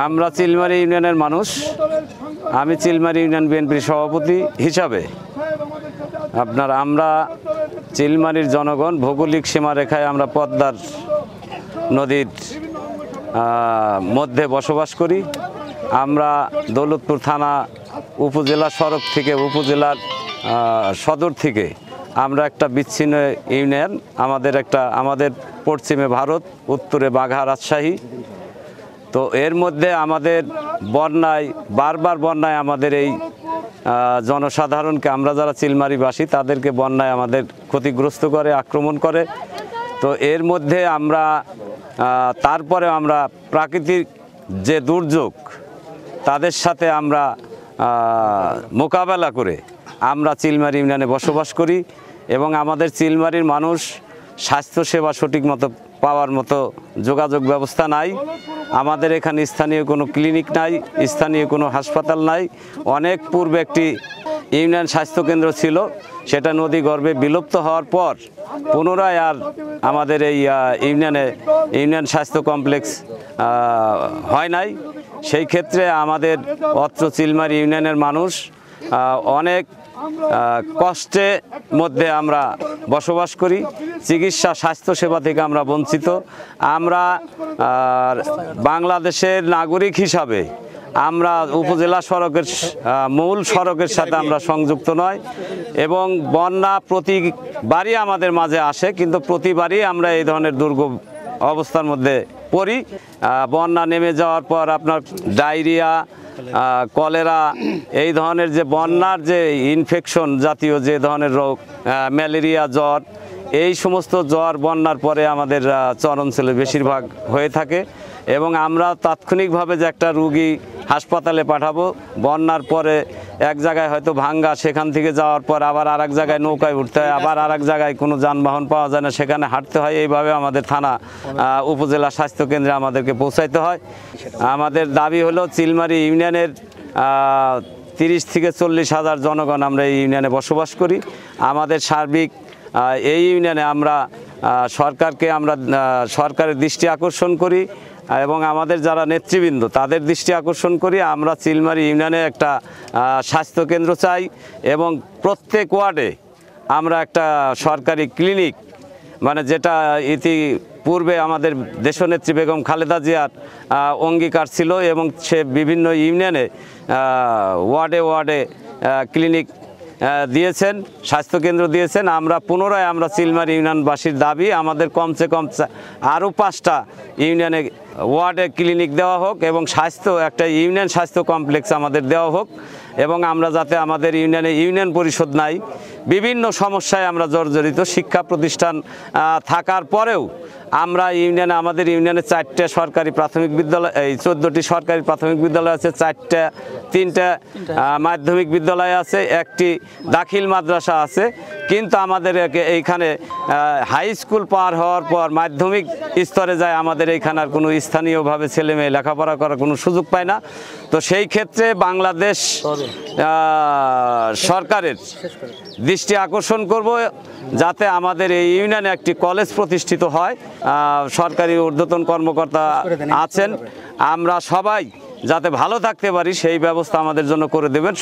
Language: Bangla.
আমরা চিলমারি ইউনিয়নের মানুষ। আমি চিলমারি ইউনিয়ন বিএনপির সভাপতি হিসাবে আমরা চিলমারির জনগণ ভৌগোলিক সীমারেখায় আমরা পদ্মার নদীর মধ্যে বসবাস করি। আমরা দৌলতপুর থানা উপজেলা সড়ক থেকে উপজেলার সদর থেকে আমরা একটা বিচ্ছিন্ন ইউনিয়ন। আমাদের পশ্চিমে ভারত, উত্তরে বাঘা, রাজশাহী। তো এর মধ্যে আমাদের বারবার বন্যায় আমাদের এই জনসাধারণকে, আমরা যারা চিলমারিবাসী তাদেরকে বন্যায় আমাদের ক্ষতিগ্রস্ত করে, আক্রমণ করে। তো এর মধ্যে তারপরে আমরা প্রাকৃতিক যে দুর্যোগ তাদের সাথে আমরা মোকাবেলা করে আমরা চিলমারি ইউনিয়নে বসবাস করি এবং আমাদের চিলমারির মানুষ স্বাস্থ্যসেবা সঠিক মতো পাওয়ার মতো যোগাযোগ ব্যবস্থা নাই। আমাদের এখানে স্থানীয় কোনো ক্লিনিক নাই, স্থানীয় কোনো হাসপাতাল নাই। অনেক পূর্বে একটি ইউনিয়ন স্বাস্থ্যকেন্দ্র ছিল, সেটা নদী গর্ভে বিলুপ্ত হওয়ার পর পুনরায় আর আমাদের এই ইউনিয়ন স্বাস্থ্য কমপ্লেক্স হয় নাই। সেই ক্ষেত্রে আমাদের অত্র চিলমারি ইউনিয়নের মানুষ অনেক কষ্টের মধ্যে আমরা বসবাস করি। চিকিৎসা স্বাস্থ্যসেবা থেকে আমরা বঞ্চিত। আমরা বাংলাদেশের নাগরিক হিসাবে আমরা উপজেলা সড়কের মূল সড়কের সাথে আমরা সংযুক্ত নয় এবং বন্যা প্রতিবারই আমাদের মাঝে আসে, কিন্তু প্রতিবারই আমরা এই ধরনের দুর্গম অবস্থার মধ্যে পড়ি। বন্যা নেমে যাওয়ার পর আপনার ডায়রিয়া, কলেরা, এই ধরনের যে বন্যার যে ইনফেকশন জাতীয় যে ধরনের রোগ, ম্যালেরিয়া, জ্বর, এই সমস্ত জ্বর বন্যার পরে আমাদের চর অঞ্চলে বেশিরভাগ হয়ে থাকে এবং আমরা তাৎক্ষণিকভাবে যে একটা রুগী হাসপাতালে পাঠাবো, বন্যার পরে এক জায়গায় হয়তো ভাঙ্গা, সেখান থেকে যাওয়ার পর আবার আর এক জায়গায় নৌকায় উঠতে হয়, আবার আর এক জায়গায় কোনো যানবাহন পাওয়া যায় না, সেখানে হাঁটতে হয়। এইভাবে আমাদের থানা উপজেলা স্বাস্থ্যকেন্দ্রে আমাদেরকে পৌঁছাইতে হয়। আমাদের দাবি হলো চিলমারি ইউনিয়নের 30 থেকে 40 হাজার জনগণ আমরা এই ইউনিয়নে বসবাস করি। আমাদের সার্বিক এই ইউনিয়নে আমরা সরকারের দৃষ্টি আকর্ষণ করি এবং আমাদের যারা নেতৃবৃন্দ তাদের দৃষ্টি আকর্ষণ করি। আমরা চিলমারি ইউনিয়নে একটা স্বাস্থ্যকেন্দ্র চাই এবং প্রত্যেক ওয়ার্ডে আমরা একটা সরকারি ক্লিনিক, মানে যেটা ইতিপূর্বে আমাদের দেশনেত্রী বেগম খালেদা জিয়ার অঙ্গীকার ছিল এবং সে বিভিন্ন ইউনিয়নে ওয়ার্ডে ক্লিনিক দিয়েছেন, স্বাস্থ্যকেন্দ্র দিয়েছেন। আমরা পুনরায় চিলমারি ইউনিয়নবাসীর দাবি আমাদের কমসে কম আরও 5টা ইউনিয়নে ওয়ার্ডে ক্লিনিক দেওয়া হোক এবং একটা ইউনিয়ন স্বাস্থ্য কমপ্লেক্স আমাদের দেওয়া হোক এবং আমরা যাতে আমাদের ইউনিয়ন পরিষদ নাই, বিভিন্ন সমস্যায় আমরা জর্জরিত। শিক্ষা প্রতিষ্ঠান থাকার পরেও আমরা আমাদের ইউনিয়নে 4টে সরকারি প্রাথমিক বিদ্যালয়, 14টি সরকারি প্রাথমিক বিদ্যালয় আছে, 3টা মাধ্যমিক বিদ্যালয় আছে, একটি দাখিল মাদ্রাসা আছে। কিন্তু আমাদের এইখানে হাই স্কুল পার হওয়ার পর মাধ্যমিক স্তরে যায় আমাদের এইখানে আর কোনো স্থানীয়ভাবে ছেলে মেয়ে লেখাপড়া করার কোনো সুযোগ পায় না। তো সেই ক্ষেত্রে বাংলাদেশ সরকারের দৃষ্টি আকর্ষণ করব যাতে আমাদের এই ইউনিয়নে একটি কলেজ প্রতিষ্ঠিত হয়। সরকারি ঊর্ধ্বতন কর্মকর্তা আছেন, আমরা সবাই যাতে ভালো থাকতে পারি সেই ব্যবস্থা আমাদের জন্য করে দেবেন।